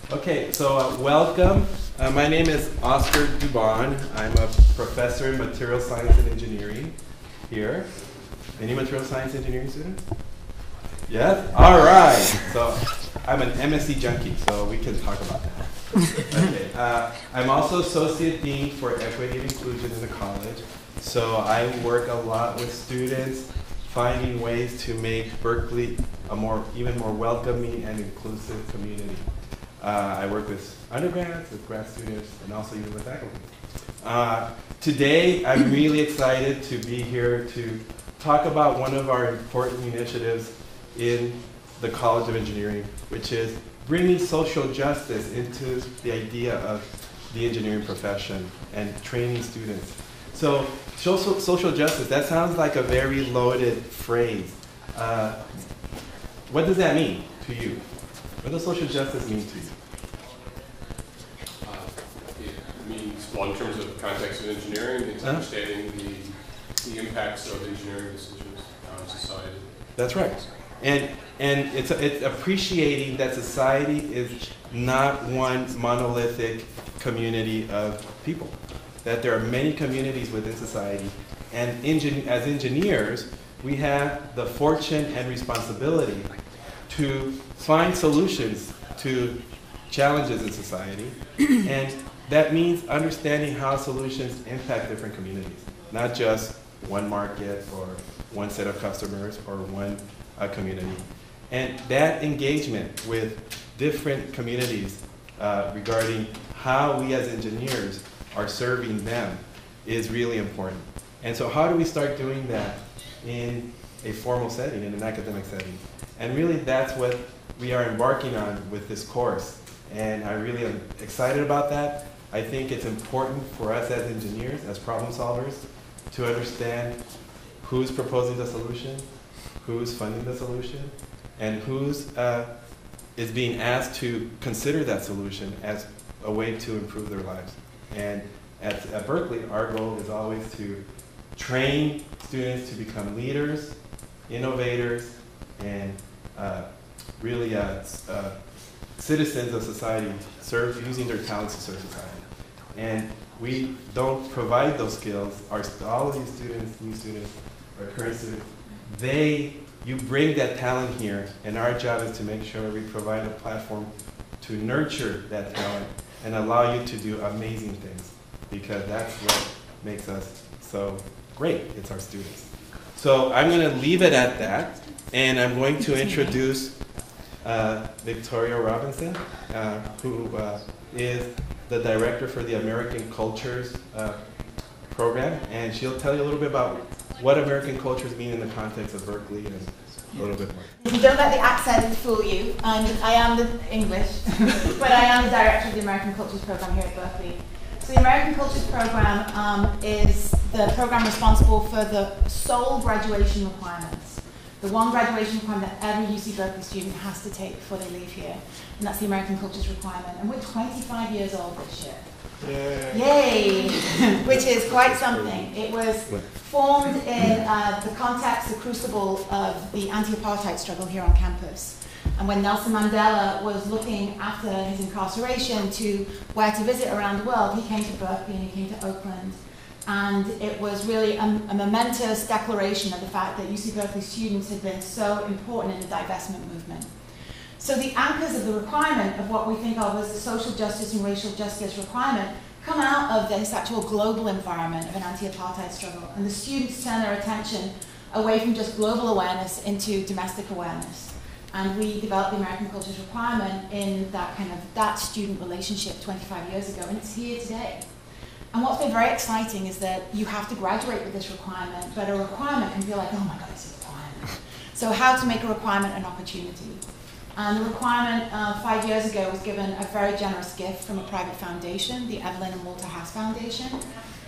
Okay, so welcome. My name is Oscar Dubon. I'm a professor in material science and engineering here. Any material science engineering students? Yes? All right. So I'm an MSc junkie, so we can talk about that. Okay. I'm also associate dean for equity and inclusion in the college. So I work a lot with students finding ways to make Berkeley a even more welcoming and inclusive community. I work with undergrads, with grad students, and also even with faculty. Today, I'm really excited to be here to talk about one of our important initiatives in the College of Engineering, which is bringing social justice into the idea of the engineering profession and training students. So social justice, that sounds like a very loaded phrase. What does that mean to you? What does social justice mean to you? It means, well, in terms of context of engineering, it's understanding the impacts of engineering decisions on society. That's right. And it's appreciating that society is not one monolithic community of people. That there are many communities within society. And as engineers, we have the fortune and responsibility to find solutions to challenges in society. And that means understanding how solutions impact different communities, not just one market or one set of customers or one community. And that engagement with different communities regarding how we as engineers are serving them is really important. And so how do we start doing that in a formal setting, in an academic setting? And really that's what we are embarking on with this course. And I really am excited about that. I think it's important for us as engineers, as problem solvers, to understand who's proposing the solution, who's funding the solution, and who's is being asked to consider that solution as a way to improve their lives. And at Berkeley, our goal is always to train students to become leaders, innovators, and really citizens of society, using their talents to serve society. And we don't provide those skills. All of these students, new students, or current students, you bring that talent here, and our job is to make sure we provide a platform to nurture that talent and allow you to do amazing things, because that's what makes us so great. It's our students. So I'm going to leave it at that, and I'm going to introduce Victoria Robinson, who is the director for the American Cultures program, and she'll tell you a little bit about what American cultures mean in the context of Berkeley and a little bit more. Don't let the accent fool you. I am the English, but I am the director of the American Cultures program here at Berkeley. So the American Cultures program is the program responsible for the sole graduation requirements. The one graduation requirement that every UC Berkeley student has to take before they leave here, and that's the American Cultures requirement. And we're 25 years old this year. Yay! Which is quite something. It was formed in the context, the crucible of the anti-apartheid struggle here on campus. And when Nelson Mandela was looking after his incarceration to where to visit around the world, he came to Berkeley and he came to Oakland. And it was really a momentous declaration of the fact that UC Berkeley students had been so important in the divestment movement. So the anchors of the requirement of what we think of as the social justice and racial justice requirement come out of this actual global environment of an anti-apartheid struggle. And the students turn their attention away from just global awareness into domestic awareness. And we developed the American Cultures requirement in that student relationship 25 years ago, and it's here today. And what's been very exciting is that you have to graduate with this requirement, but a requirement can feel like, oh my God, it's a requirement. So how to make a requirement an opportunity. And the requirement 5 years ago was given a very generous gift from a private foundation, the Evelyn and Walter Haas Foundation.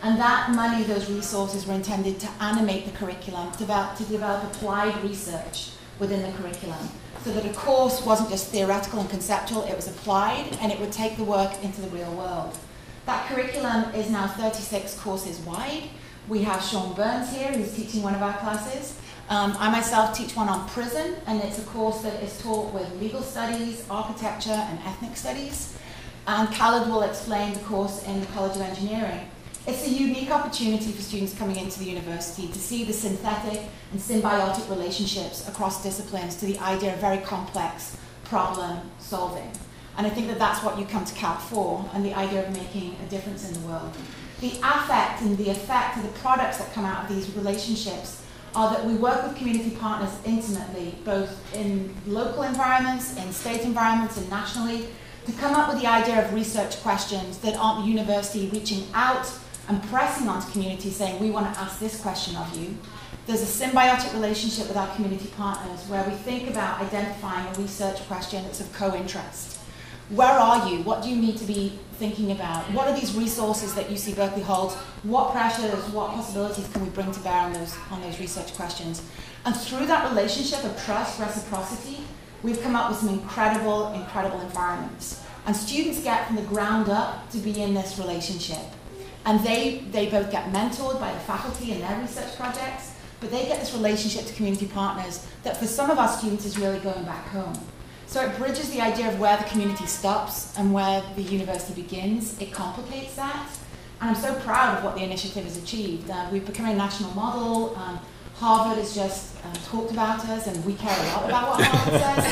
And that money, those resources were intended to animate the curriculum, to develop applied research within the curriculum, so that a course wasn't just theoretical and conceptual, it was applied, and it would take the work into the real world. That curriculum is now 36 courses wide. We have Sean Burns here, who's teaching one of our classes. I myself teach one on prison, and it's a course that is taught with legal studies, architecture, and ethnic studies. And Khalid will explain the course in the College of Engineering. It's a unique opportunity for students coming into the university to see the synthetic and symbiotic relationships across disciplines to the idea of very complex problem solving. And I think that that's what you come to Cal for, and the idea of making a difference in the world. The affect and the effect of the products that come out of these relationships are that we work with community partners intimately, both in local environments, in state environments, and nationally, to come up with the idea of research questions that aren't the university reaching out and pressing onto community saying, we want to ask this question of you. There's a symbiotic relationship with our community partners where we think about identifying a research question that's of co-interest. Where are you? What do you need to be thinking about? What are these resources that UC Berkeley holds? What pressures, what possibilities can we bring to bear on those research questions? And through that relationship of trust, reciprocity, we've come up with some incredible, incredible environments. And students get from the ground up to be in this relationship. And they both get mentored by the faculty in their research projects, but they get this relationship to community partners that for some of our students is really going back home. So it bridges the idea of where the community stops and where the university begins. It complicates that. And I'm so proud of what the initiative has achieved. We've become a national model. Harvard has just talked about us, and we care a lot about what Harvard says.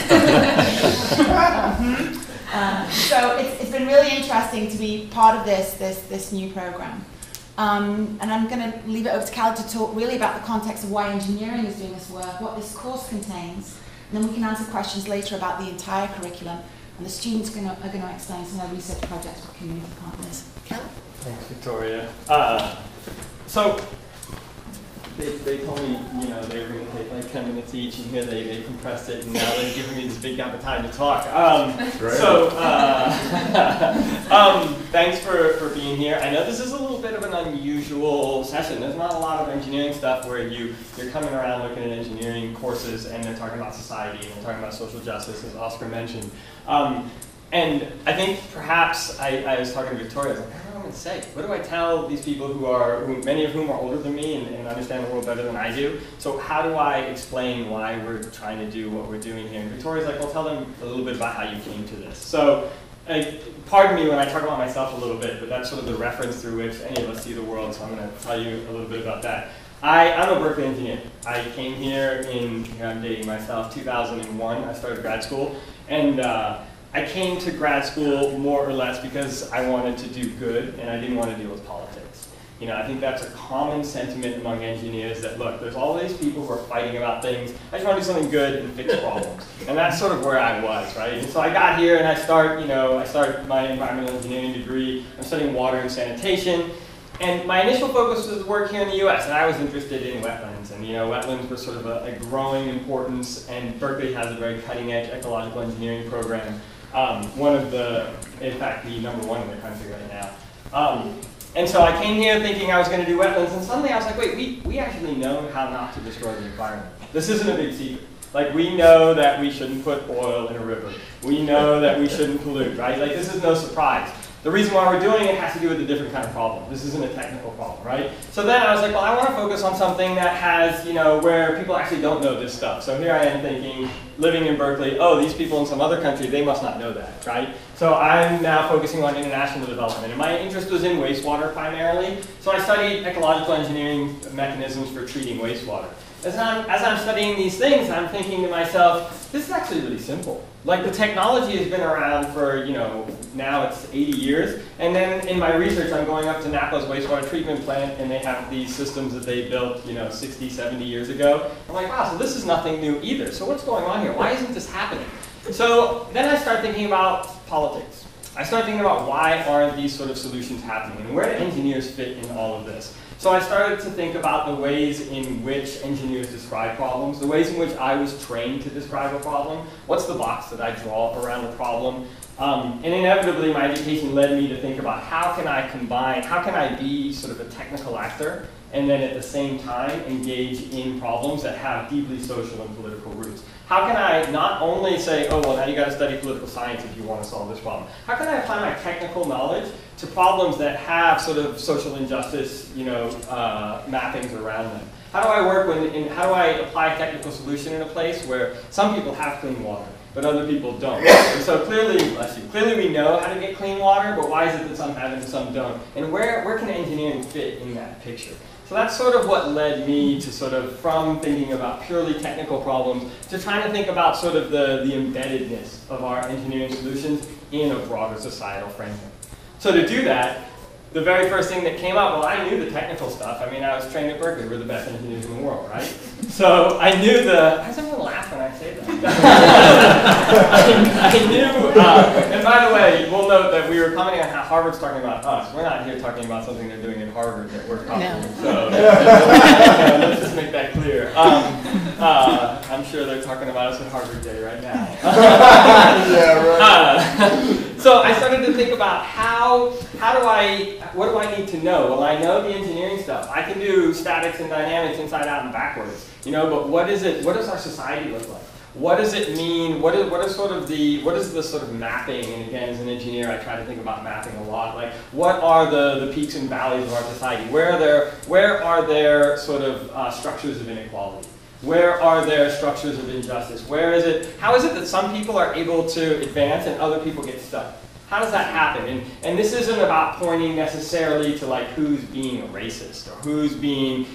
So it's been really interesting to be part of this new program. And I'm going to leave it over to Khalid to talk really about the context of why engineering is doing this work, what this course contains, and then we can answer questions later about the entire curriculum, and the students are going to explain some of their research projects with community partners. Khalid? Thanks, Victoria. So they told me, you know, they were going to take like 10 minutes each, and here they compressed it, and now they're giving me this big gap of time to talk. Thanks for being here. I know this is a little bit of an unusual session. There's not a lot of engineering stuff where you're coming around looking at engineering courses, and they're talking about society, and they're talking about social justice, as Oscar mentioned. And I think perhaps I was talking to Victoria, I was like, I don't know what I'm going to say. What do I tell these people who many of whom are older than me and understand the world better than I do? So how do I explain why we're trying to do what we're doing here? And Victoria's like, well, tell them a little bit about how you came to this. So pardon me when I talk about myself a little bit, but that's sort of the reference through which any of us see the world, so I'm going to tell you a little bit about that. I'm a Berkeley engineer. I came here I'm dating myself, 2001. I started grad school. And I came to grad school more or less because I wanted to do good and I didn't want to deal with politics. You know, I think that's a common sentiment among engineers that, look, there's all these people who are fighting about things. I just want to do something good and fix problems. And that's sort of where I was, right? And so I got here and I start my environmental engineering degree. I'm studying water and sanitation. And my initial focus was work here in the US, and I was interested in wetlands. And wetlands were sort of a growing importance, and Berkeley has a very cutting-edge ecological engineering program. In fact, the #1 in the country right now. And so I came here thinking I was going to do wetlands, and suddenly I was like, wait, we actually know how not to destroy the environment. This isn't a big secret. Like, we know that we shouldn't put oil in a river. We know that we shouldn't pollute, right? Like, this is no surprise. The reason why we're doing it has to do with a different kind of problem. This isn't a technical problem, right? So then I was like, well, I want to focus on something that has, where people actually don't know this stuff. So here I am thinking, living in Berkeley, oh, these people in some other country, they must not know that, right? So I'm now focusing on international development. And my interest was in wastewater primarily. So I studied ecological engineering mechanisms for treating wastewater. As I'm studying these things, I'm thinking to myself, this is actually really simple. Like, the technology has been around for, now it's 80 years. And then in my research, I'm going up to Napa's wastewater treatment plant, and they have these systems that they built, 60, 70 years ago. I'm like, wow, so this is nothing new either. So what's going on here? Why isn't this happening? So then I start thinking about politics. I start thinking about why aren't these sort of solutions happening, and where do engineers fit in all of this? So I started to think about the ways in which engineers describe problems, the ways in which I was trained to describe a problem. What's the box that I draw around a problem? And inevitably, my education led me to think about how can I combine, how can I be sort of a technical actor, and then at the same time engage in problems that have deeply social and political roots. How can I not only say, oh, well, now you got to study political science if you want to solve this problem? How can I apply my technical knowledge to problems that have sort of social injustice, mappings around them? How How do I work how do I apply a technical solution in a place where some people have clean water, but other people don't? And so clearly we know how to get clean water, but why is it that some have it and some don't? And where can engineering fit in that picture? So that's sort of what led me to sort of, from thinking about purely technical problems, to trying to think about sort of the embeddedness of our engineering solutions in a broader societal framework. So to do that, the very first thing that came up, well, I knew the technical stuff. I mean, I was trained at Berkeley. We're the best engineers in the world, right? So I knew why does everyone laugh when I say that? I knew, and by the way, we'll note that we were commenting on how Harvard's talking about us. We're not here talking about something they're doing at Harvard that we're copying. No. So let's just make that clear. I'm sure they're talking about us at Harvard Day right now. Yeah, right. So I started to think about what do I need to know? Well, I know the engineering stuff. I can do statics and dynamics inside out and backwards, but what does our society look like? What does it mean? What is the sort of mapping? And again, as an engineer, I try to think about mapping a lot. Like, what are the peaks and valleys of our society? Where are there sort of structures of inequality? Where are there structures of injustice? How is it that some people are able to advance and other people get stuck? How does that happen? And this isn't about pointing necessarily to like who's being a racist or who's being,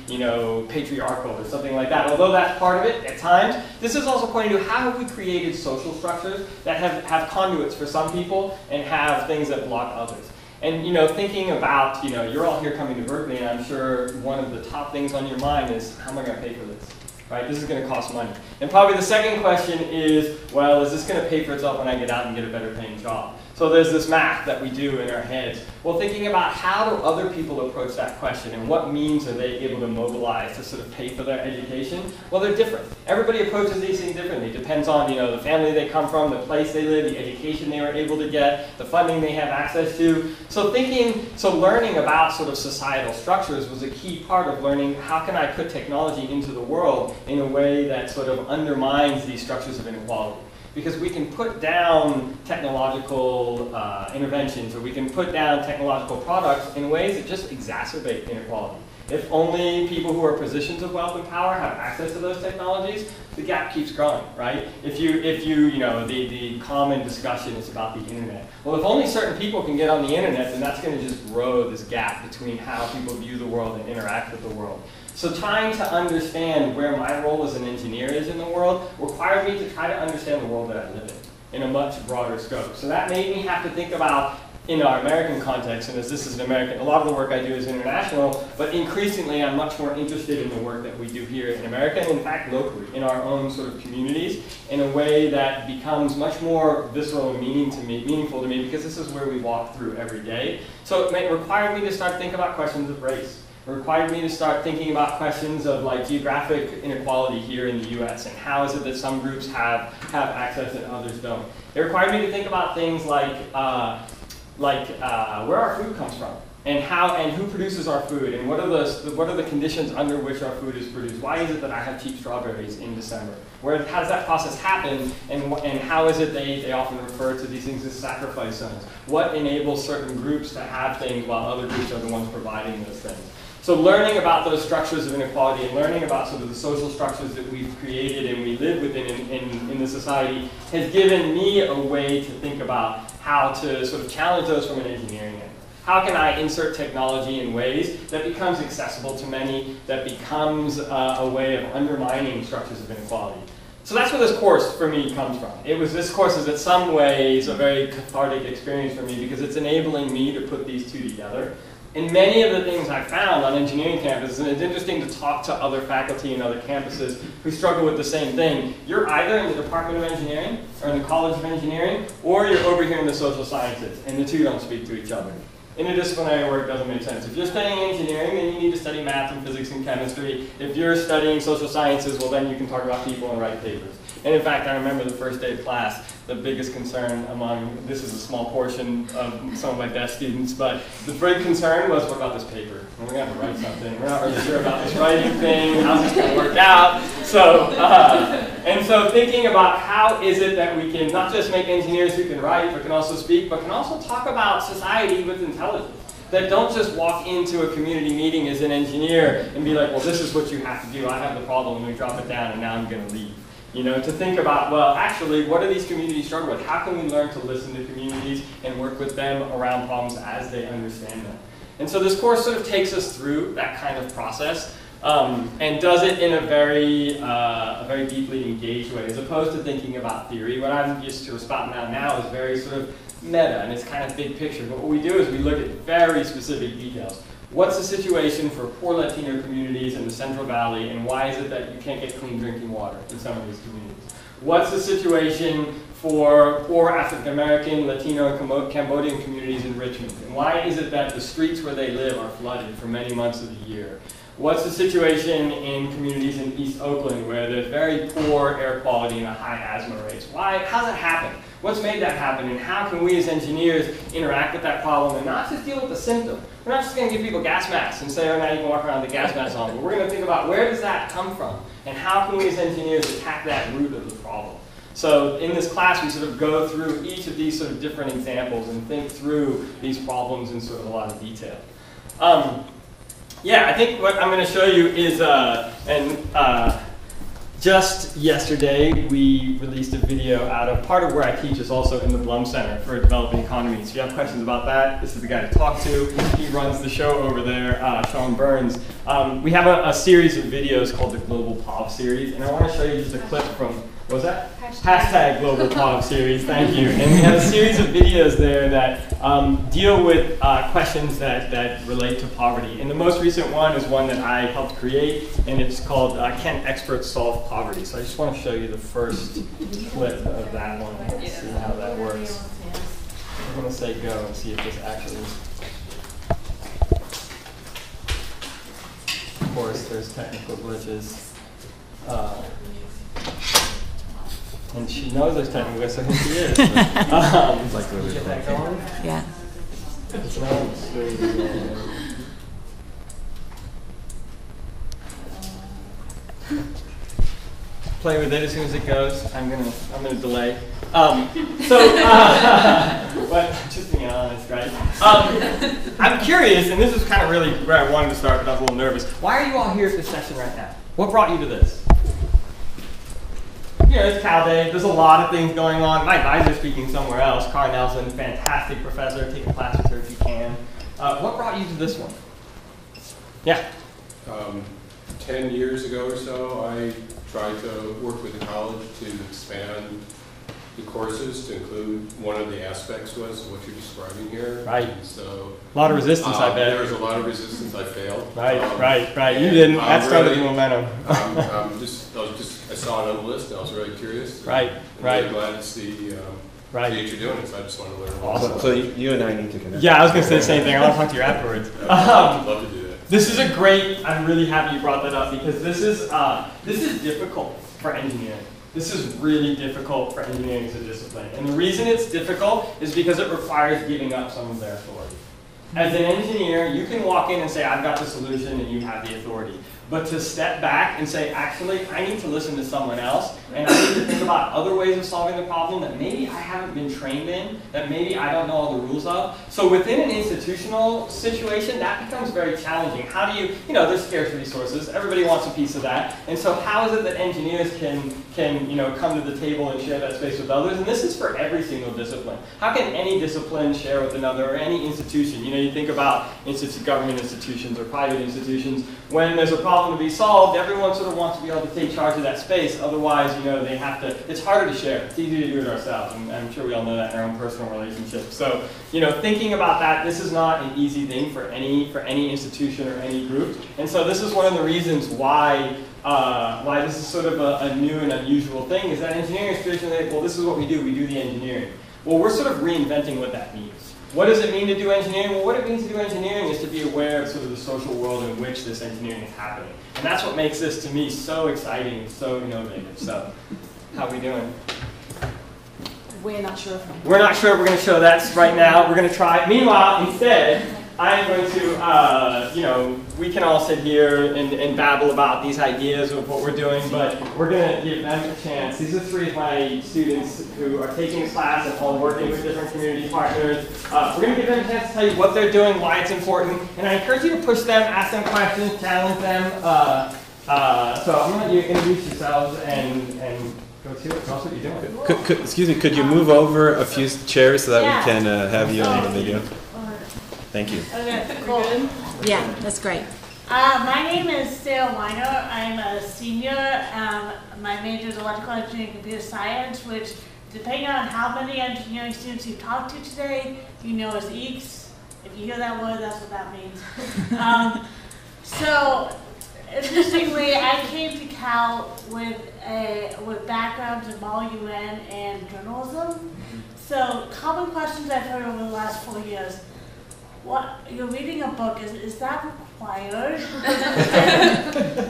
patriarchal or something like that. Although that's part of it at times, this is also pointing to how have we created social structures that have conduits for some people and have things that block others. And thinking about, you're all here coming to Berkeley, and I'm sure one of the top things on your mind is, how am I going to pay for this? Right? This is going to cost money. And probably the second question is, well, is this going to pay for itself when I get out and get a better paying job? So there's this math that we do in our heads. Well, thinking about how do other people approach that question and what means are they able to mobilize to sort of pay for their education? Well, they're different. Everybody approaches these things differently. It depends on the family they come from, the place they live, the education they were able to get, the funding they have access to. So learning about sort of societal structures was a key part of learning how can I put technology into the world in a way that sort of undermines these structures of inequality. Because we can put down technological interventions, or we can put down technological products in ways that just exacerbate inequality. If only people who are positions of wealth and power have access to those technologies, the gap keeps growing, right? The common discussion is about the internet. Well, if only certain people can get on the internet, then that's going to just grow this gap between how people view the world and interact with the world. So trying to understand where my role as an engineer is in the world required me to try to understand the world that I live in a much broader scope. So that made me have to think about, in our American context, and as this is an American, a lot of the work I do is international, but increasingly I'm much more interested in the work that we do here in America, and in fact locally, in our own sort of communities, in a way that becomes much more visceral and meaningful to me, because this is where we walk through every day. So it required me to start thinking about questions of race. It required me to start thinking about questions of like geographic inequality here in the US, and how is it that some groups have access and others don't. It required me to think about things like where our food comes from, and who produces our food, and what are the conditions under which our food is produced. Why is it that I have cheap strawberries in December? How does that process happen, and how is it they often refer to these things as sacrifice zones? What enables certain groups to have things while other groups are the ones providing those things? So learning about those structures of inequality and learning about sort of the social structures that we've created and we live within in the society has given me a way to think about how to sort of challenge those from an engineering end. How can I insert technology in ways that becomes accessible to many, that becomes a way of undermining structures of inequality? So that's where this course for me comes from. This course is in some ways a very cathartic experience for me, because it's enabling me to put these two together. And many of the things I found on engineering campuses, and it's interesting to talk to other faculty and other campuses who struggle with the same thing. You're either in the Department of Engineering or in the College of Engineering, or you're over here in the social sciences, and the two don't speak to each other. Interdisciplinary work doesn't make sense. If you're studying engineering, then you need to study math and physics and chemistry. If you're studying social sciences, well, then you can talk about people and write papers. And in fact, I remember the first day of class, the biggest concern this is a small portion of some of my best students, but the big concern was, what about this paper? Well, we have to write something. We're not really sure about this writing thing. How's this going to work out? So thinking about how is it that we can not just make engineers who can write, but can also speak, but can also talk about society with intelligence. that don't just walk into a community meeting as an engineer and be like, well, this is what you have to do. I have the problem, and we drop it down, and now I'm going to leave. You know, to think about, well, actually, what do these communities struggle with? How can we learn to listen to communities and work with them around problems as they understand them? And so this course sort of takes us through that kind of process and does it in a very deeply engaged way, as opposed to thinking about theory. What I'm used to spotting out now is very sort of meta, and it's kind of big picture. But what we do is we look at very specific details. What's the situation for poor Latino communities in the Central Valley, and why is it that you can't get clean drinking water in some of these communities? What's the situation for poor African American, Latino, and Cambodian communities in Richmond? And why is it that the streets where they live are flooded for many months of the year? What's the situation in communities in East Oakland where there's very poor air quality and high asthma rates? Why? How's that happen? What's made that happen, and how can we as engineers interact with that problem and not just deal with the symptom? We're not just going to give people gas masks and say, oh, now you can walk around with the gas mask on, but we're going to think about where does that come from, and how can we as engineers attack that root of the problem? So in this class, we sort of go through each of these sort of different examples and think through these problems in sort of a lot of detail. Yeah, I think what I'm going to show you is, just yesterday, we released a video out of part of where I teach is also in the Blum Center for Developing Economies. If you have questions about that, this is the guy to talk to. He runs the show over there, Sean Burns. We have a series of videos called the Global POV series, and I want to show you just a clip from, what was that? Hashtag Global POV series, thank you. And we have a series of videos there that deal with questions that relate to poverty. And the most recent one is one that I helped create, and it's called Can Experts Solve Poverty? So I just want to show you the first clip of that one and see how that works. I'm going to say go and see if this actually is. Of course, there's technical glitches. And she knows there's technical glitches, so here she is. Get that going? Yeah. Play with it as soon as it goes. I'm gonna delay. But just being honest, right? I'm curious, and this is kind of really where I wanted to start, but I was a little nervous. Why are you all here at this session right now? What brought you to this? You know, it's Cal Day. There's a lot of things going on. My advisor's speaking somewhere else. Carr Nelson, fantastic professor. Take a class with her if you can. What brought you to this one? Yeah. 10 years ago or so, I tried to work with the college to expand the courses to include one of the aspects was what you're describing here. Right. And so a lot of resistance, I bet. There was a lot of resistance. I failed. Right. You didn't. That started the momentum. I saw it on the list, and I was really curious. Right. Really glad to see what you're doing. So I just want to learn more. Awesome. So you and I need to connect. Yeah, I was going to say the same thing. I want to talk to you afterwards. I'd love to do that. This is a great. I'm really happy you brought that up because this is difficult for engineering. This is really difficult for engineering as a discipline. And the reason it's difficult is because it requires giving up some of their authority. As an engineer, you can walk in and say, I've got the solution and you have the authority. But to step back and say, actually, I need to listen to someone else, and I need to think about other ways of solving the problem that maybe I haven't been trained in, that maybe I don't know all the rules of. So within an institutional situation, that becomes very challenging. How do you, there's scarce resources. Everybody wants a piece of that. And so how is it that engineers can come to the table and share that space with others? And this is for every single discipline. How can any discipline share with another, or any institution? You think about government institutions or private institutions. When there's a problem to be solved, everyone sort of wants to be able to take charge of that space. Otherwise, they have to, it's harder to share. It's easier to do it ourselves. And I'm sure we all know that in our own personal relationships. So, thinking about that, this is not an easy thing for any institution or any group. And so this is one of the reasons why this is sort of a new and unusual thing, is that engineering is traditionally, well, this is what we do the engineering. Well, we're sort of reinventing what that means. What does it mean to do engineering? Well, what it means to do engineering is to be aware of sort of the social world in which this engineering is happening. And that's what makes this, to me, so exciting and so innovative. So, how are we doing? We're not sure. We're not sure if we're going to show that right now. We're going to try. Meanwhile, instead, I am going to, you know, we can all sit here and babble about these ideas of what we're doing, but we're going to give them a chance. These are three of my students who are taking this class and all working with different community partners. We're going to give them a chance to tell you what they're doing, why it's important, and I encourage you to push them, ask them questions, challenge them. So I'm going to let you introduce yourselves and go to it. Tell us what you're doing. Excuse me, could you move over a few chairs so that we can have you on the video? Thank you. Okay, cool. Yeah, that's great. My name is Sarah Weiner. I'm a senior. My major is electrical engineering and computer science, which, depending on how many engineering students you talk to today, you know as EECS. If you hear that word, that's what that means. So, interestingly, I came to Cal with backgrounds in UN and journalism. So, common questions I've heard over the last 4 years. What, you're reading a book, is that required?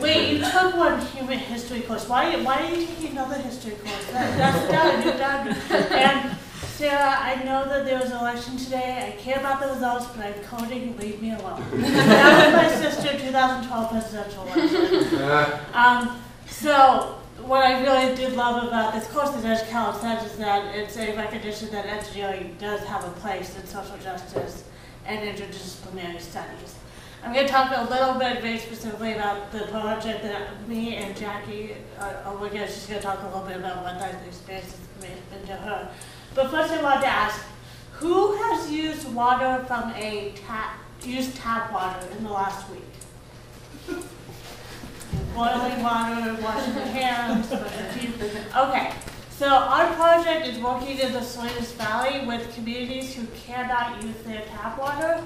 Wait, you took one human history course. Why are you taking another history course? That's done, you're done. And Sarah, I know that there was an election today. I care about the results, but I'm coding, leave me alone. That was my sister 2012 presidential election. So what I really did love about this course that Edge Cal says is that it's a recognition that engineering does have a place in social justice and interdisciplinary studies. I'm going to talk a little bit very specifically about the project that me and Jackie she's going to talk a little bit about what that experience has been to her. But first I wanted to ask, who has used water from a tap water in the last week? Boiling water, washing your hands, brushing your teeth. Okay. So our project is working in the Salinas Valley with communities who cannot use their tap water,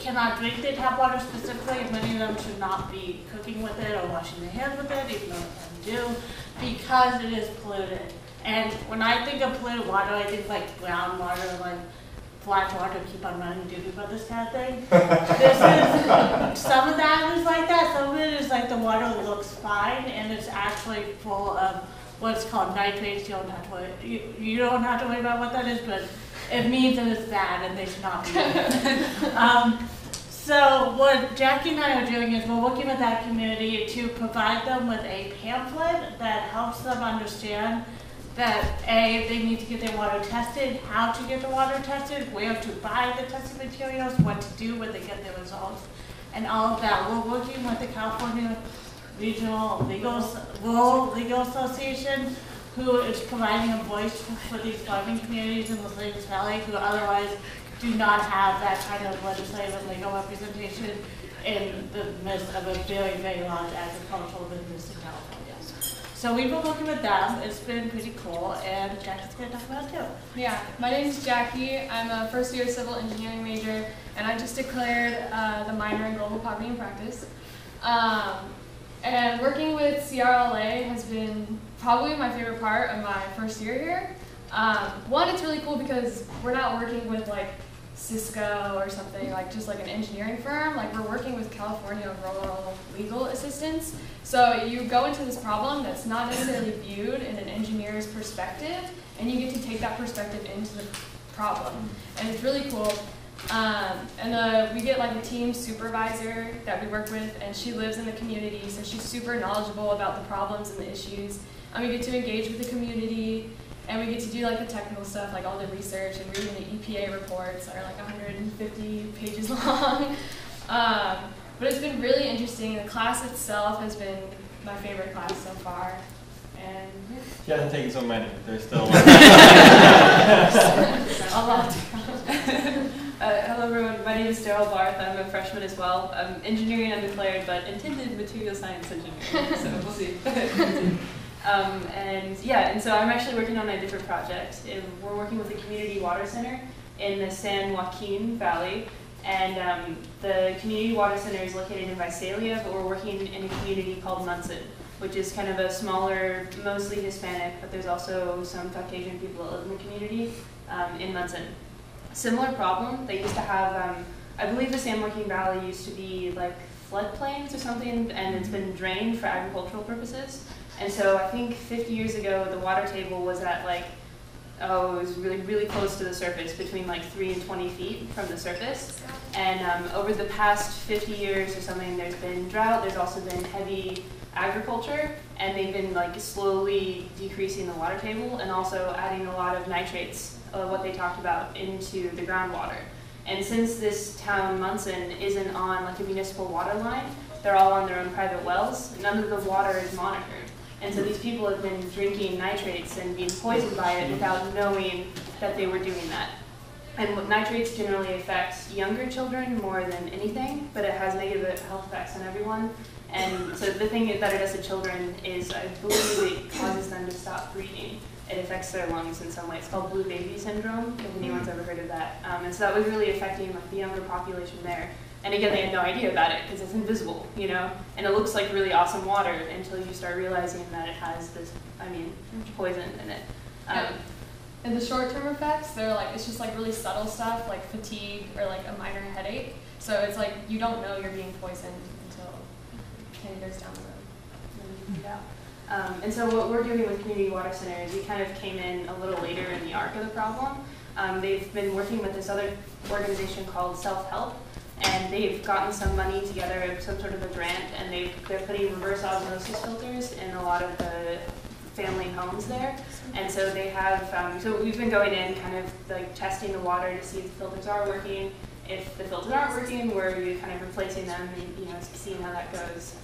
cannot drink their tap water specifically, and many of them should not be cooking with it or washing their hands with it, even though they do, because it is polluted. And when I think of polluted water, I think like brown water, like black water, keep on running, Doobie Brothers kind of thing. Some of that is like that, some of it is like the water looks fine, and it's actually full of what's called nitrates. You don't have to worry. You don't have to worry about what that is, but it means that it's bad and they should not be doing it. So what Jackie and I are doing is we're working with that community to provide them with a pamphlet that helps them understand that they need to get their water tested, how to get the water tested, where to buy the testing materials, what to do when they get their results, and all of that. We're working with the California Regional Rural Legal Association, who is providing a voice for these farming communities in the Salinas Valley who otherwise do not have that kind of legislative and legal representation in the midst of a very, very large agricultural business in California. So we've been working with them. It's been pretty cool, and Jackie's going to talk about it too. Yeah, my name is Jackie. I'm a first-year civil engineering major, and I just declared the minor in global poverty and practice. And working with CRLA has been probably my favorite part of my first year here. One, it's really cool because we're not working with like Cisco or something, like just like an engineering firm. Like we're working with California Rural Legal Assistance. So you go into this problem that's not necessarily viewed in an engineer's perspective, and you get to take that perspective into the problem. And it's really cool. We get like a team supervisor that we work with, and she lives in the community, so she's super knowledgeable about the problems and the issues. And we get to engage with the community, and we get to do like the technical stuff, like all the research and reading the EPA reports that are like 150 pages long. But it's been really interesting. The class itself has been my favorite class so far. And She hasn't taken so many. There's still a lot. Hello everyone, my name is Daryl Barth. I'm a freshman as well. I'm engineering undeclared, but intended material science engineering, so we'll see. And so I'm actually working on a different project. We're working with a community water center in the San Joaquin Valley, and the community water center is located in Visalia, but we're working in a community called Munson, which is kind of a smaller, mostly Hispanic, but there's also some Caucasian people that live in the community in Munson. Similar problem. They used to have, I believe the San Joaquin Valley used to be like floodplains or something, and it's been drained for agricultural purposes. And so I think 50 years ago, the water table was at like it was really, really close to the surface, between like 3 and 20 feet from the surface. And over the past 50 years or something, there's been drought, there's also been heavy agriculture, and they've been like slowly decreasing the water table and also adding a lot of nitrates, what they talked about, into the groundwater. And since this town, Munson, isn't on like a municipal water line, they're all on their own private wells. None of the water is monitored. And so these people have been drinking nitrates and being poisoned by it without knowing that they were doing that. And nitrates generally affect younger children more than anything, but it has negative health effects on everyone. And so the thing that it does to children is, I believe it causes them to stop breathing. It affects their lungs in some way. It's called blue baby syndrome, if anyone's ever heard of that. And so that was really affecting like the younger population there. And again, they had no idea about it because it's invisible, you know? And it looks like really awesome water until you start realizing that it has this, poison in it. And the short-term effects, they're like, it's just like really subtle stuff like fatigue or like a minor headache. So it's like you don't know you're being poisoned until 10 years down the road. And so what we're doing with Community Water Center is we kind of came in a little later in the arc of the problem. They've been working with this other organization called Self-Help, and they've gotten some money together, some sort of a grant, and they're putting reverse osmosis filters in a lot of the family homes there. And so they have, so we've been going in kind of like testing the water to see if the filters are working. If the filters aren't working, we're kind of replacing them and seeing how that goes.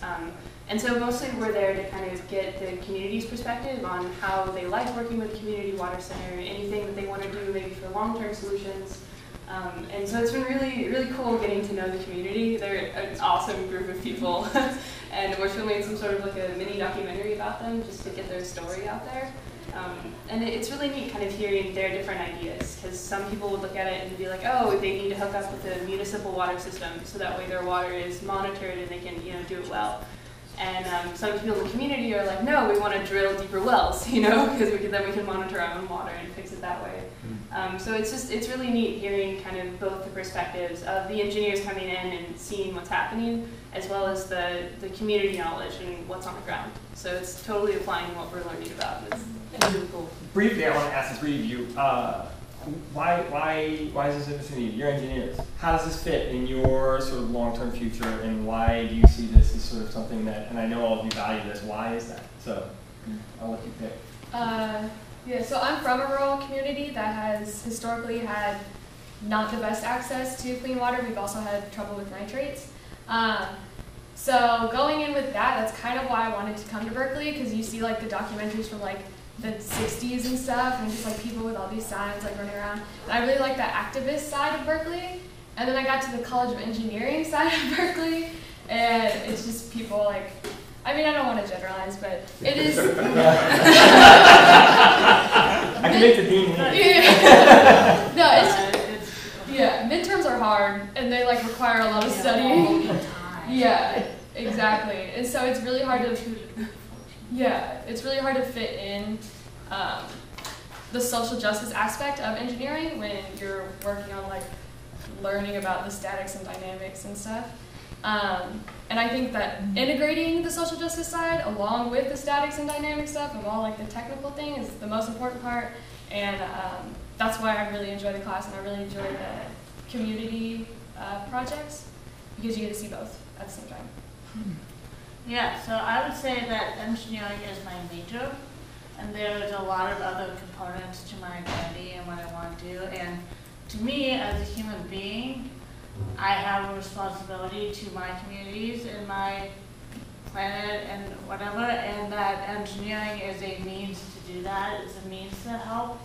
And so mostly we're there to kind of get the community's perspective on how they like working with the Community Water Center, anything that they want to do maybe for long-term solutions. And so it's been really, really cool getting to know the community. They're an awesome group of people. And we're filming some sort of like a mini documentary about them just to get their story out there. And it's really neat kind of hearing their different ideas, because some people would look at it and be like, oh, they need to hook up with a municipal water system so that way their water is monitored and they can do it well. And some people in the community are like, no, we want to drill deeper wells, because then we can monitor our own water and fix it that way. So it's really neat hearing kind of both the perspectives of the engineers coming in and seeing what's happening, as well as the community knowledge and what's on the ground. So it's totally applying what we're learning about. It's really cool. Briefly, I want to ask the three of you, why is this interesting to you? You're engineers. How does this fit in your sort of long-term future, and why do you see this as sort of something that, and I know all of you value this, why is that? So I'll let you pick. Yeah, so I'm from a rural community that has historically had not the best access to clean water. We've also had trouble with nitrates. So going in with that, that's kind of why I wanted to come to Berkeley, because you see like the documentaries from like the 60s and stuff, and just like people with all these signs like running around. And I really like the activist side of Berkeley. And then I got to the College of Engineering side of Berkeley, and it's just people like, I don't want to generalize, but it is. I can make the dean. No, midterms are hard, and they like require a lot of studying. Yeah, exactly. And so it's really hard to. Yeah, it's really hard to fit in the social justice aspect of engineering when you're working on like learning about the statics and dynamics and stuff. And I think that integrating the social justice side along with the statics and dynamic stuff and all like the technical thing is the most important part. And that's why I really enjoy the class, and I really enjoy the community projects, because you get to see both at the same time. Yeah, so I would say that engineering is my major, and there's a lot of other components to my identity and what I want to do. And to me, as a human being, I have a responsibility to my communities and my planet and whatever, and that engineering is a means to do that. It's a means to help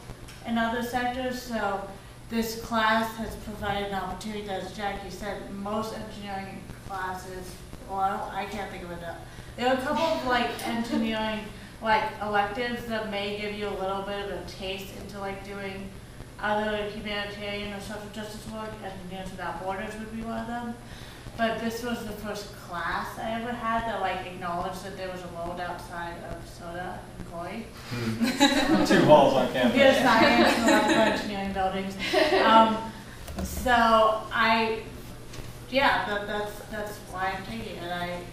in other sectors. So this class has provided an opportunity, as Jackie said, most engineering classes, well, I can't think of it now. There are a couple of like engineering electives that may give you a little bit of a taste into like doing other humanitarian or social justice work. Engineers Without Borders would be one of them. But this was the first class I ever had that acknowledged that there was a world outside of soda and koi. 2 halls on campus. Computer science and electrical engineering buildings. So that's why I'm taking it.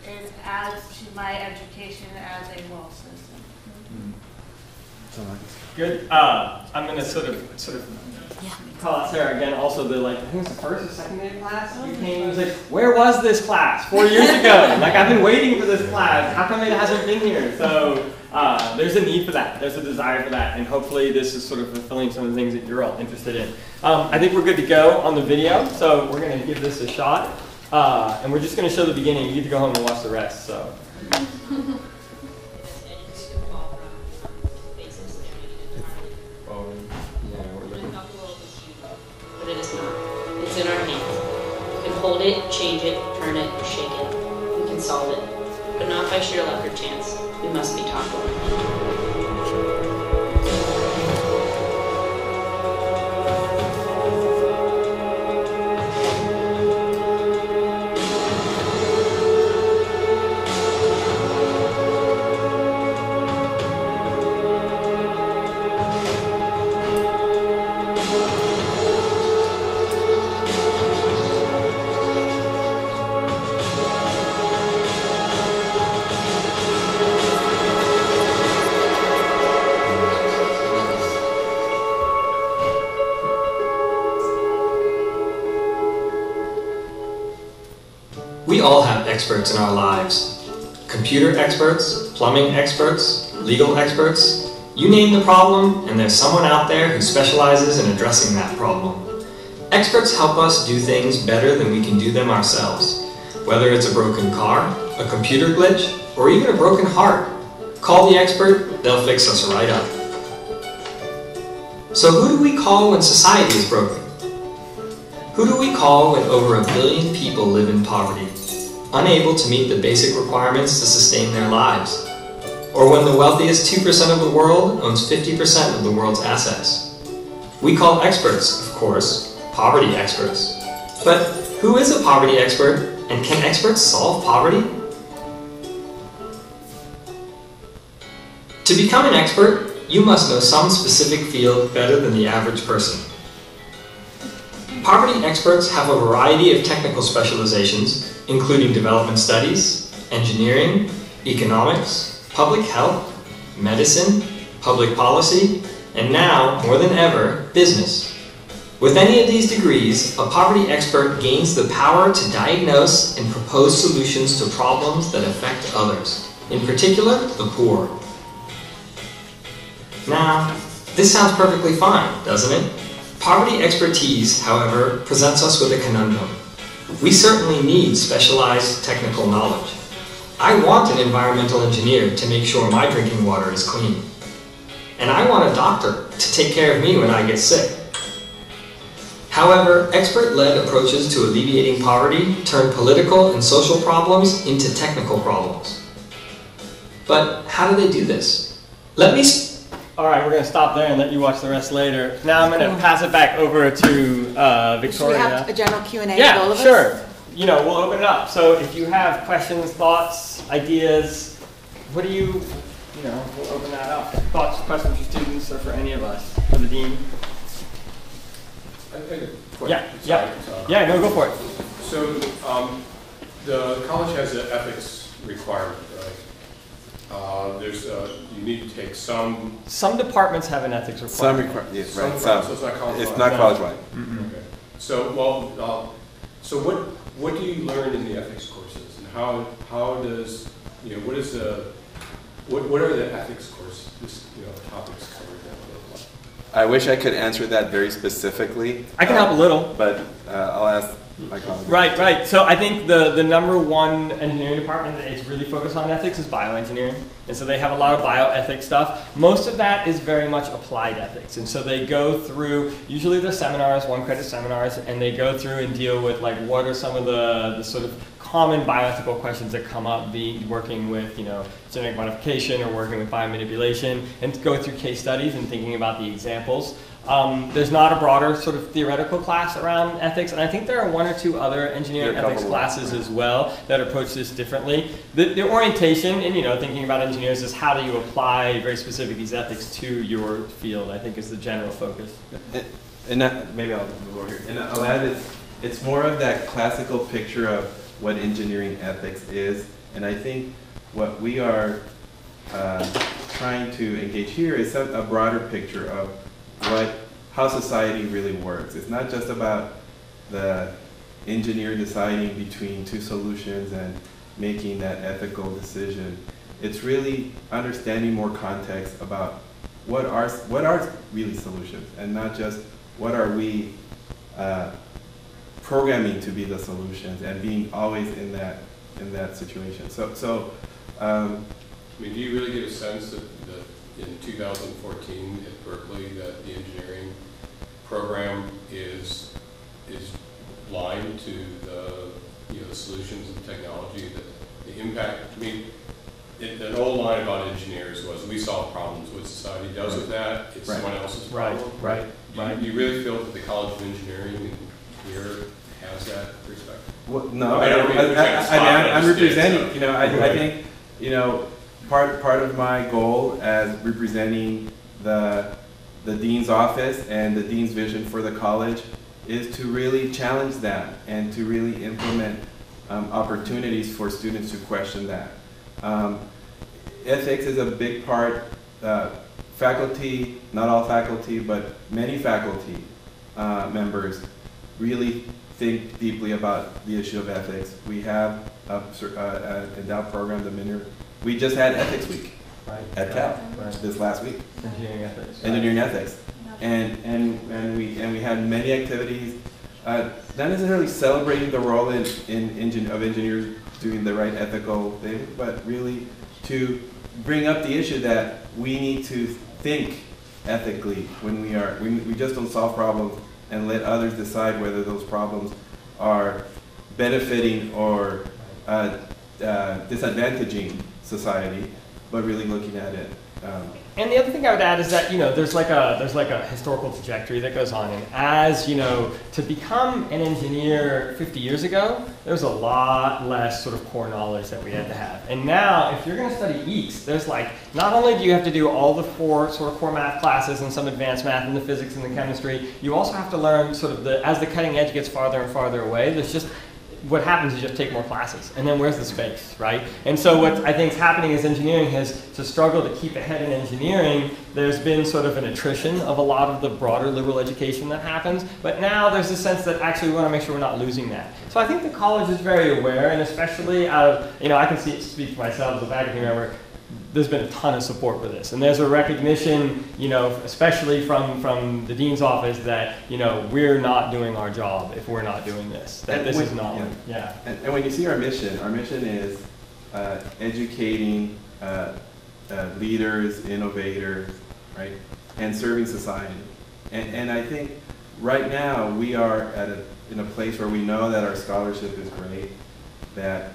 It adds to my education as a world citizen. Good. I'm gonna sort of call out Sarah again. Also, the I think it was the first or second day of class. You came and was like, "Where was this class 4 years ago? Like I've been waiting for this class. How come it hasn't been here?" So there's a need for that. There's a desire for that, and hopefully this is sort of fulfilling some of the things that you're all interested in. I think we're good to go on the video, so we're gonna give this a shot, and we're just gonna show the beginning. You get to go home and watch the rest. So. But it is not. It's in our hands. We can hold it, change it, turn it, shake it. We can solve it. But not by sheer luck or chance. We must be taught to learn. We all have experts in our lives. Computer experts, plumbing experts, legal experts. You name the problem, and there's someone out there who specializes in addressing that problem. Experts help us do things better than we can do them ourselves. Whether it's a broken car, a computer glitch, or even a broken heart. Call the expert, they'll fix us right up. So who do we call when society is broken? Who do we call when over 1 billion people live in poverty, unable to meet the basic requirements to sustain their lives? Or when the wealthiest 2% of the world owns 50% of the world's assets? We call experts, of course, poverty experts. But who is a poverty expert, and can experts solve poverty? To become an expert, you must know some specific field better than the average person. Poverty experts have a variety of technical specializations, including development studies, engineering, economics, public health, medicine, public policy, and now, more than ever, business. With any of these degrees, a poverty expert gains the power to diagnose and propose solutions to problems that affect others, in particular, the poor. Now, this sounds perfectly fine, doesn't it? Poverty expertise, however, presents us with a conundrum. We certainly need specialized technical knowledge. I want an environmental engineer to make sure my drinking water is clean. And I want a doctor to take care of me when I get sick. However, expert-led approaches to alleviating poverty turn political and social problems into technical problems. But how do they do this? All right, we're going to stop there and let you watch the rest later. Now I'm going to pass it back over to Victoria. Should we have a general Q&A with all of us? Yeah, sure. You know, we'll open it up. So if you have questions, thoughts, ideas, what do you know, we'll open that up. Thoughts, questions for students or for any of us, for the dean. I think a question. Yeah, no, go for it. So the college has an ethics requirement, right? You need to take some. Some departments have an ethics requirement. Yes, right. So it's not college-wide. It's not college-wide. Okay. So so what do you learn in the ethics courses, and how does what are the ethics course topics covered there? I wish I could answer that very specifically. I can help a little, but I'll ask my colleague. Right. So I think the number one engineering department that is really focused on ethics is bioengineering. And so they have a lot of bioethics stuff. Most of that is very much applied ethics. And so they go through, usually they're seminars, 1-credit seminars, and they go through and deal with like what are some of the sort of common bioethical questions that come up working with genetic modification or working with biomanipulation, and go through case studies and thinking about the examples. There's not a broader sort of theoretical class around ethics, and I think there are 1 or 2 other engineering ethics classes as well that approach this differently. The orientation in thinking about engineers is how do you apply very specific these ethics to your field, I think is the general focus. And maybe I'll move over here. And I'll add it's more of that classical picture of what engineering ethics is, and I think what we are trying to engage here is a broader picture of how society really works. It's not just about the engineer deciding between two solutions and making that ethical decision. It's really understanding more context about what are really solutions, and not just what are we programming to be the solutions, and being always in that situation. I mean, do you really get a sense that in 2014 at Berkeley that the engineering program is blind to the solutions and technology, that the impact? I mean, an old line about engineers was, we solve problems. What society does with that, it's someone else's problem. Right. Do you really feel that the College of Engineering here has that perspective? Well, no, I'm representing. I think part of my goal as representing the dean's office and the dean's vision for the college is to really challenge that and to really implement opportunities for students to question that. Ethics is a big part. Faculty, not all faculty, but many faculty members really think deeply about the issue of ethics. We have an endowed program, we just had Ethics Week at Cal this last week. Engineering ethics. And we had many activities, not necessarily celebrating the role of engineers doing the right ethical thing, but really to bring up the issue that we need to think ethically when we just don't solve problems and let others decide whether those problems are benefiting or disadvantaging society, but really looking at it. And the other thing I would add is that there's like a historical trajectory that goes on, and as to become an engineer 50 years ago, there was a lot less sort of core knowledge that we had to have. And now, if you're going to study EECS, there's not only do you have to do all the four sort of core math classes and some advanced math and the physics and the chemistry, you also have to learn sort of as the cutting edge gets farther and farther away. There's just what happens is you just take more classes, and then where's the space, right? And so what I think is happening is engineering has to struggle to keep ahead in engineering. There's been sort of an attrition of a lot of the broader liberal education that happens, but now there's a sense that actually we want to make sure we're not losing that. So I think the college is very aware, and especially out of, I can speak for myself as a faculty member, there's been a ton of support for this. And there's a recognition, especially from the dean's office that, we're not doing our job if we're not doing this. That this is not, And when you see our mission is educating leaders, innovators, right, and serving society. And I think right now we are in a place where we know that our scholarship is great, that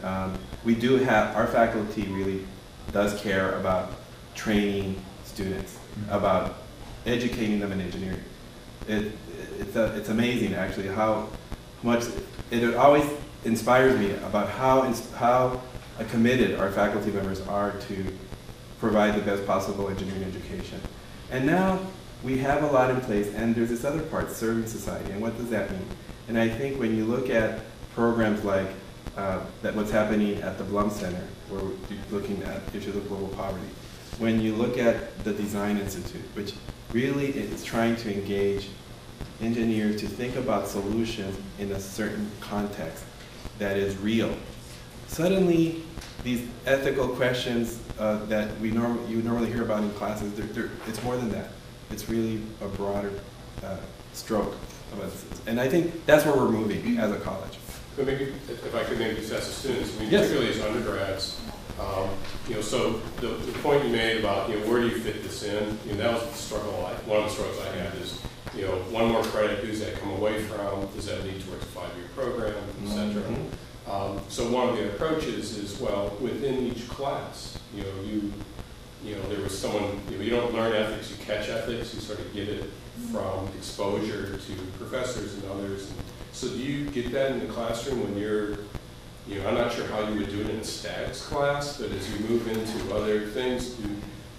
we do have, our faculty really does care about training students, about educating them in engineering. It's amazing actually how much, it always inspires me about how committed our faculty members are to provide the best possible engineering education. And now we have a lot in place, and there's this other part, serving society, and what does that mean? And I think when you look at programs like what's happening at the Blum Center, where we're looking at issues of global poverty. When you look at the Design Institute, which really is trying to engage engineers to think about solutions in a certain context that is real. Suddenly, these ethical questions that you normally hear about in classes, it's more than that. It's really a broader stroke of it. And I think that's where we're moving as a college. So maybe, if I could maybe just ask the students, Yes. particularly as undergrads, so the point you made about, where do you fit this in, that was the struggle, one of the struggles I had is, one more credit, who's that come away from, does that lead towards a 5-year program, et cetera. So one of the approaches is, well, within each class, there was someone, you don't learn ethics, you catch ethics, you sort of get it from exposure to professors and others. And so do you get that in the classroom when you're, I'm not sure how you would do it in a statics class, but as you move into other things, do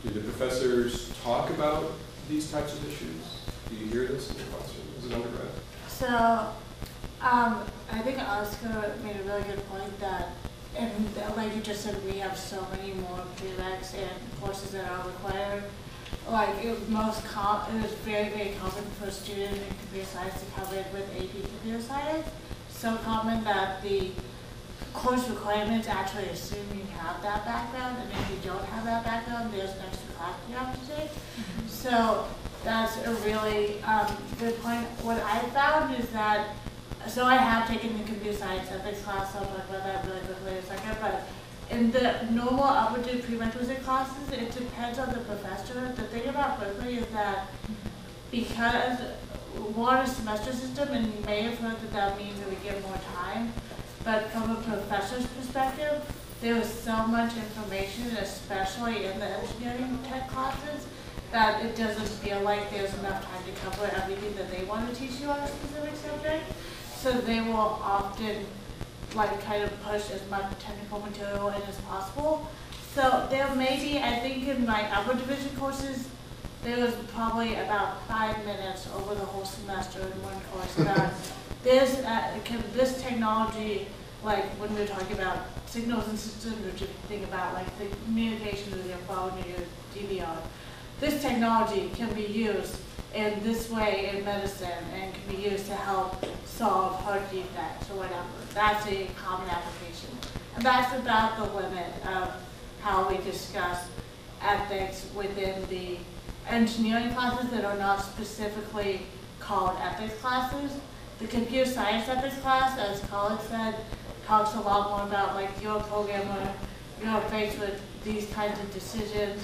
the professors talk about these types of issues? Do you hear this in your classroom as an undergrad? So, I think Oscar made a really good point that, and like you just said, we have so many more prereqs and courses that are required like it was very, very common for a student in computer science to come in with AP computer science. So common that the course requirements actually assume you have that background, and if you don't have that background, there's an extra class you have to take. So that's a really good point. What I found is that, so I have taken the computer science ethics class, so I'll talk about that really quickly in a second, but in the normal upward prerequisite classes, it depends on the professor. The thing about Berkeley is that because we're on a semester system, and you may have heard that that means that we get more time, but from a professor's perspective, there is so much information, especially in the engineering tech classes, that it doesn't feel like there's enough time to cover everything that they want to teach you on a specific subject. So they will often kind of push as much technical material in as possible. So there may be, I think in my upper division courses, there was probably about 5 minutes over the whole semester in one course that this technology, like when we're talking about signals and systems, or just think about like the communication with your phone or your DVR, this technology can be used in this way in medicine and can be used to help solve heart defects or whatever. That's a common application. And that's about the limit of how we discuss ethics within the engineering classes that are not specifically called ethics classes. The computer science ethics class, as Khalid said, talks a lot more about like you're a programmer, you're faced with these kinds of decisions.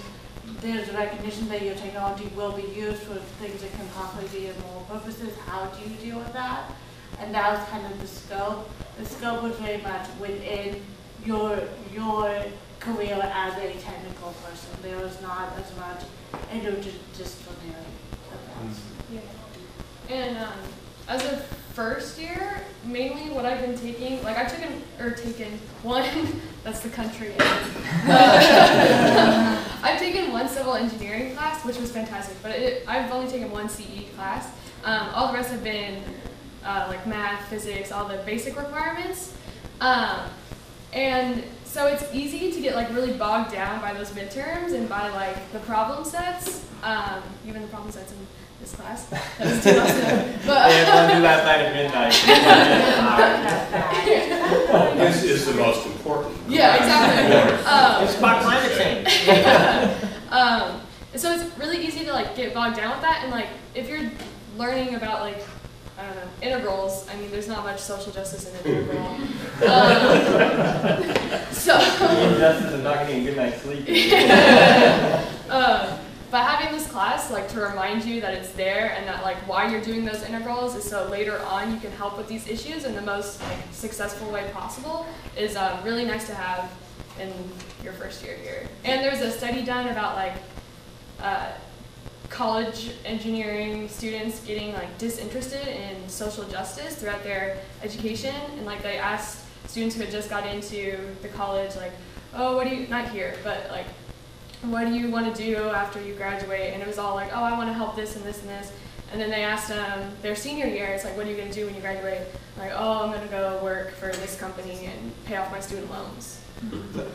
There's a recognition that your technology will be used for things that can possibly be immoral purposes. How do you deal with that? And that was kind of the scope. The scope was very much within your career as a technical person. There was not as much interdisciplinary events. Yeah. And as a first year, mainly what I've been taking, like I've taken one, that's the country. I've taken one civil engineering class, which was fantastic, but I've only taken one CE class. All the rest have been like math, physics, all the basic requirements. And so it's easy to get like really bogged down by those midterms and by like the problem sets, even the problem sets in this class. That was 2 months ago. But don't do that night at midnight. This is the most important. Yeah, exactly. It's about climate change. So it's really easy to like get bogged down with that, and like if you're learning about like, I don't know, integrals, I mean there's not much social justice in an integral. Justice and not getting a good night's sleep. But having this class, like to remind you that it's there and that like why you're doing those integrals is so later on you can help with these issues in the most like successful way possible is really nice to have in your first year here. And there's a study done about like college engineering students getting like disinterested in social justice throughout their education, and like they asked students who had just got into the college like, oh, what do you, not here, but like, what do you want to do after you graduate? And it was all like, oh, I want to help this and this and this. And then they asked them their senior year, it's like, what are you going to do when you graduate? Like, oh, I'm going to go work for this company and pay off my student loans.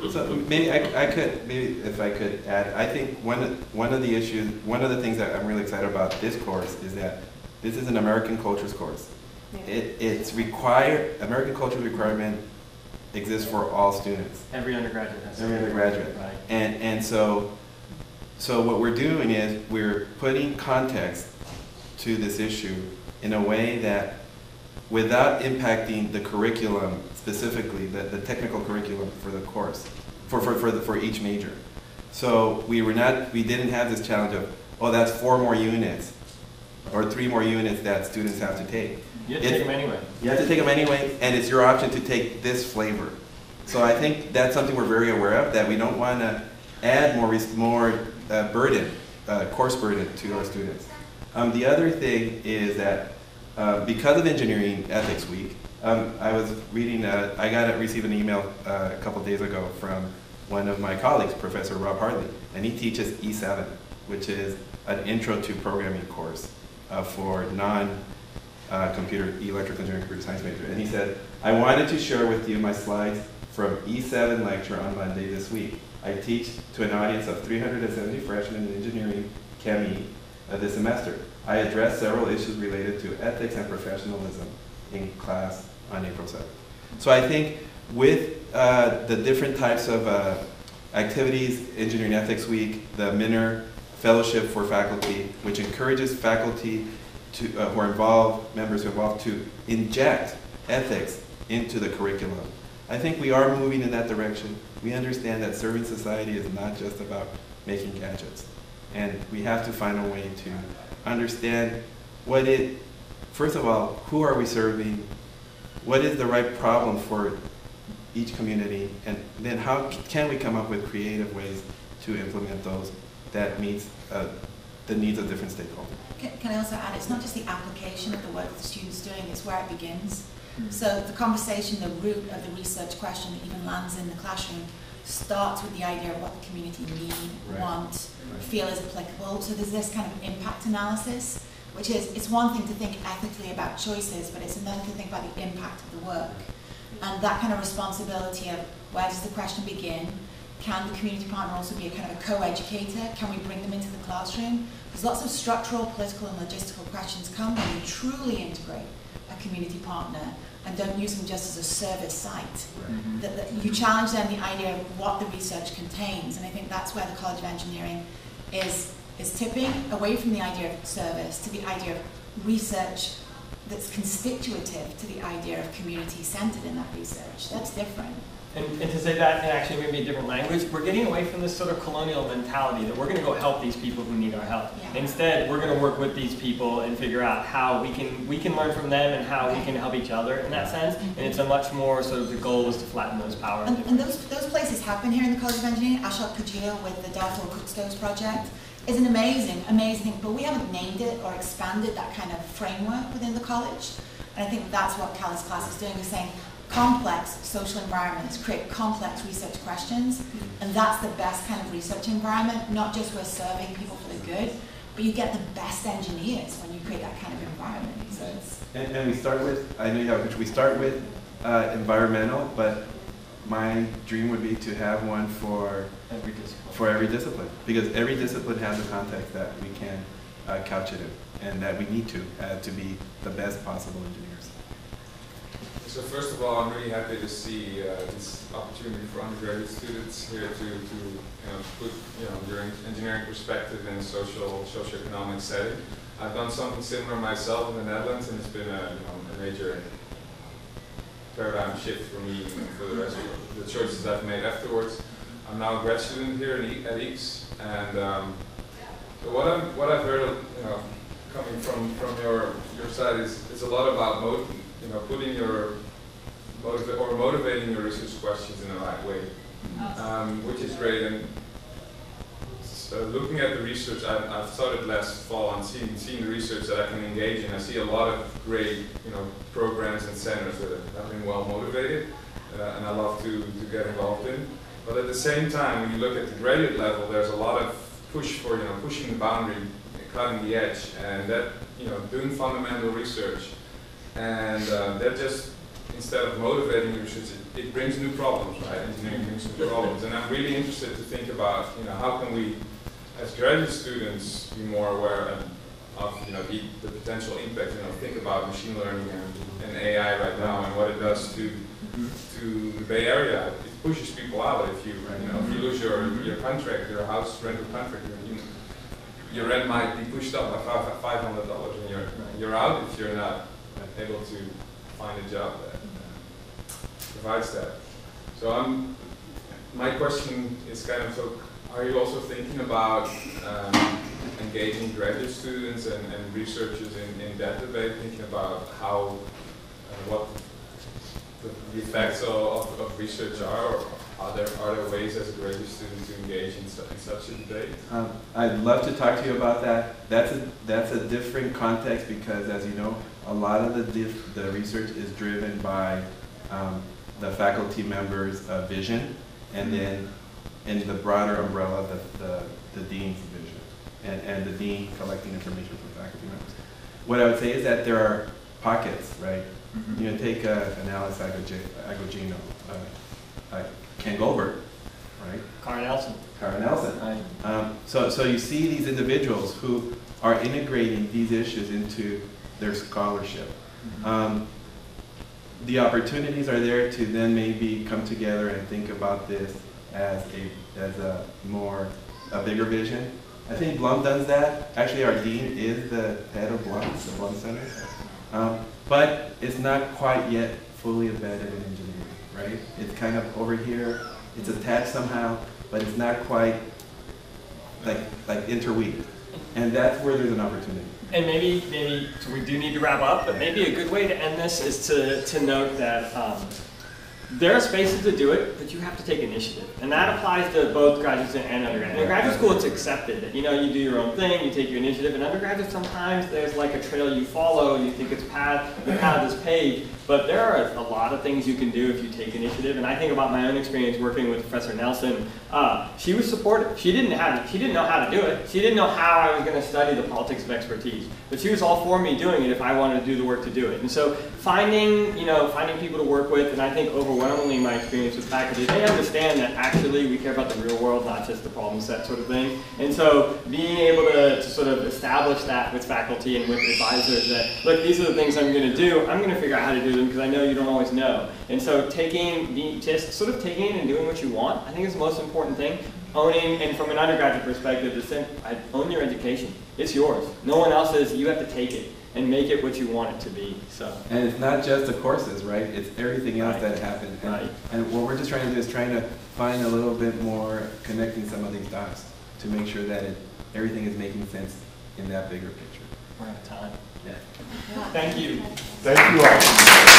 So maybe if I could add, I think one of the issues, one of the things that I'm really excited about this course is that this is an American cultures course. Yeah. It's required, American cultures requirement exists for all students. Every undergraduate has. Every undergraduate. Right. And so what we're doing is we're putting context to this issue in a way that without impacting the curriculum specifically, the technical curriculum for the course, for each major. So we didn't have this challenge of, oh, that's 4 more units or 3 more units that students have to take. You have to take them anyway. You have to take them anyway, and it's your option to take this flavor. So I think that's something we're very aware of, that we don't want to add more burden, course burden to our students. The other thing is that because of Engineering Ethics Week, I was reading, I received an email a couple days ago from one of my colleagues, Professor Rob Hartley, and he teaches E7, which is an intro to programming course for non-computer, electrical engineering, computer science major. And he said, I wanted to share with you my slides from E7 lecture on Monday this week. I teach to an audience of 370 freshmen in engineering ChemE this semester. I addressed several issues related to ethics and professionalism in class on April 7th. So I think with the different types of activities, Engineering Ethics Week, the Minner Fellowship for Faculty, which encourages faculty to, who are involved, members who are involved, to inject ethics into the curriculum. I think we are moving in that direction. We understand that serving society is not just about making gadgets. And we have to find a way to understand what it, first of all, who are we serving? What is the right problem for each community? And then how can we come up with creative ways to implement those that meets the needs of different stakeholders? Can I also add, it's not just the application of the work the student's doing, it's where it begins. So the conversation, the root of the research question that even lands in the classroom starts with the idea of what the community need, want, feel is applicable. So there's this kind of impact analysis, which is, it's one thing to think ethically about choices, but it's another to think about the impact of the work. And that kind of responsibility of where does the question begin? Can the community partner also be a kind of a co-educator? Can we bring them into the classroom? Because lots of structural, political, and logistical questions come when you truly integrate a community partner and don't use them just as a service site. That you challenge them the idea of what the research contains, and I think that's where the College of Engineering is tipping away from the idea of service to the idea of research that's constitutive to the idea of community-centered in that research. That's different. And to say that in actually maybe a different language, we're getting away from this sort of colonial mentality that we're going to go help these people who need our help. Yeah. Instead, we're going to work with these people and figure out how we can learn from them and how we can help each other in that sense. And it's a much more sort of, the goal is to flatten those power. And those places happen here in the College of Engineering. Ashok Kadir with the Darfur Cook Stoves project is an amazing thing, but we haven't named it or expanded that kind of framework within the college. And I think that's what Khalid's class is doing, is saying, complex social environments create complex research questions, and that's the best kind of research environment, not just we're serving people for the good, but you get the best engineers when you create that kind of environment. So and we start with, I know you have, we start with environmental, but my dream would be to have one for every discipline, because every discipline has a context that we can couch it in, and that we need to be the best possible engineers. So first of all, I'm really happy to see this opportunity for undergraduate students here to put your engineering perspective in a socioeconomic setting. I've done something similar myself in the Netherlands, and it's been a major paradigm shift for me for the rest of the choices I've made afterwards. I'm now a grad student here at UC, and so what I've heard, coming from your side is a lot about putting motivating your research questions in the right way, which is great. And so looking at the research, I've started last fall and seeing the research that I can engage in. I see a lot of great programs and centers that have been well motivated, and I love to get involved in. But at the same time, when you look at the graduate level, there's a lot of push for pushing the boundary, cutting the edge, and that doing fundamental research. And that just, instead of motivating research, it brings new problems, right? Engineering brings new problems. And I'm really interested to think about, how can we, as graduate students, be more aware of the potential impact. Think about machine learning and AI right now and what it does to the Bay Area. It pushes people out. If you if you lose your contract, your house rental contract, your rent might be pushed up by $500, and you're out if you're not able to find a job that provides that. So my question is kind of, so are you also thinking about engaging graduate students and researchers in that debate, thinking about how, what the effects of research are, or are there ways as a graduate student to engage in such a debate? I'd love to talk to you about that. That's a different context, because, as you know, a lot of the research is driven by the faculty members' vision, and then in the broader umbrella, the dean's vision, and the dean collecting information from faculty members. What I would say is that there are pockets, right? Take an Alice Agogino, Ken Goldberg, right? Cara Nelson. Cara Nelson. Right. So you see these individuals who are integrating these issues into their scholarship. The opportunities are there to then maybe come together and think about this as a bigger vision. I think Blum does that. Actually, our dean is the head of Blum, the Blum Center. But it's not quite yet fully embedded in engineering, right? It's kind of over here. It's attached somehow, but it's not quite like interweaved. And that's where there's an opportunity. And maybe so we do need to wrap up, but maybe a good way to end this is to note that there are spaces to do it, but you have to take initiative. And that applies to both graduate and undergraduate. In graduate school, it's accepted that, you do your own thing, you take your initiative. In undergraduate, sometimes there's like a trail you follow, you think it's the path is paved, but there are a lot of things you can do if you take initiative. And I think about my own experience working with Professor Nelson. She was supportive. She didn't know how to do it. She didn't know how I was going to study the politics of expertise. But she was all for me doing it if I wanted to do the work to do it. And so finding people to work with, and I think overwhelmingly my experience with faculty, they understand that actually we care about the real world, not just the problem set sort of thing. And so being able to sort of establish that with faculty and with advisors that, look, these are the things I'm going to do. I'm going to figure out how to do them because I know you don't always know. And so taking it and doing what you want, I think is the most important thing. Owning, and from an undergraduate perspective, own your education. It's yours. No one else's. You have to take it and make it what you want it to be. So. And it's not just the courses, right? It's everything else that happens. And what we're just trying to do is trying to find a little bit more connecting some of these dots to make sure that everything is making sense in that bigger picture. We're out of time. Yeah. Thank you. Thank you all.